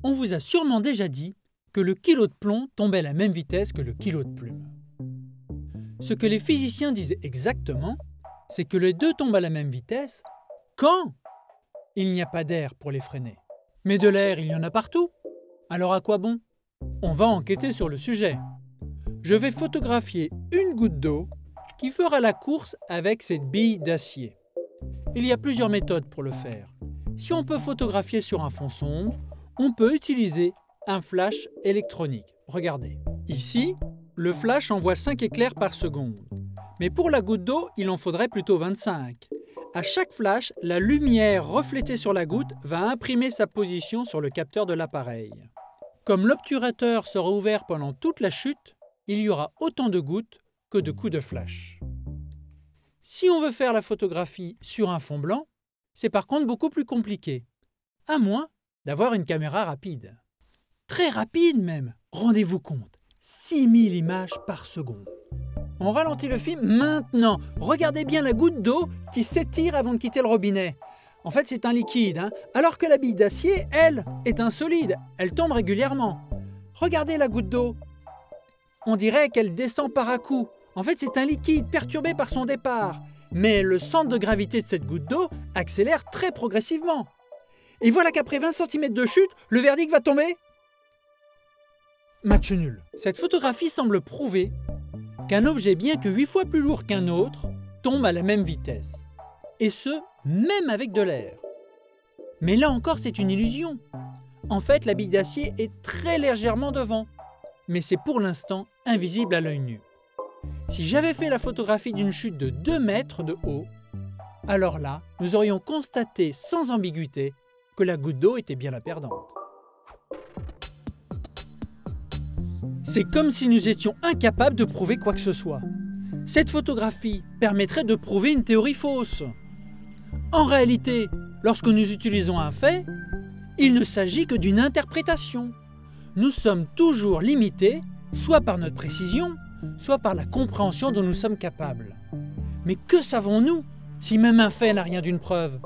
On vous a sûrement déjà dit que le kilo de plomb tombait à la même vitesse que le kilo de plume. Ce que les physiciens disent exactement, c'est que les deux tombent à la même vitesse quand il n'y a pas d'air pour les freiner. Mais de l'air, il y en a partout. Alors à quoi bon? On va enquêter sur le sujet. Je vais photographier une goutte d'eau qui fera la course avec cette bille d'acier. Il y a plusieurs méthodes pour le faire. Si on peut photographier sur un fond sombre, on peut utiliser un flash électronique. Regardez. Ici, le flash envoie 5 éclairs par seconde. Mais pour la goutte d'eau, il en faudrait plutôt 25. À chaque flash, la lumière reflétée sur la goutte va imprimer sa position sur le capteur de l'appareil. Comme l'obturateur sera ouvert pendant toute la chute, il y aura autant de gouttes que de coups de flash. Si on veut faire la photographie sur un fond blanc, c'est par contre beaucoup plus compliqué, à moins d'avoir une caméra rapide. Très rapide même, rendez-vous compte, 6000 images par seconde. On ralentit le film maintenant. Regardez bien la goutte d'eau qui s'étire avant de quitter le robinet. En fait, c'est un liquide, alors que la bille d'acier, elle, est un solide. Elle tombe régulièrement. Regardez la goutte d'eau. On dirait qu'elle descend par à-coups. En fait, c'est un liquide perturbé par son départ. Mais le centre de gravité de cette goutte d'eau accélère très progressivement. Et voilà qu'après 20 cm de chute, le verdict va tomber. Match nul. Cette photographie semble prouver qu'un objet bien que 8 fois plus lourd qu'un autre tombe à la même vitesse. Et ce, même avec de l'air. Mais là encore, c'est une illusion. En fait, la bille d'acier est très légèrement devant. Mais c'est pour l'instant invisible à l'œil nu. Si j'avais fait la photographie d'une chute de 2 mètres de haut, alors là, nous aurions constaté sans ambiguïté que la goutte d'eau était bien la perdante. C'est comme si nous étions incapables de prouver quoi que ce soit. Cette photographie permettrait de prouver une théorie fausse. En réalité, lorsque nous utilisons un fait, il ne s'agit que d'une interprétation. Nous sommes toujours limités, soit par notre précision, soit par la compréhension dont nous sommes capables. Mais que savons-nous si même un fait n'a rien d'une preuve ?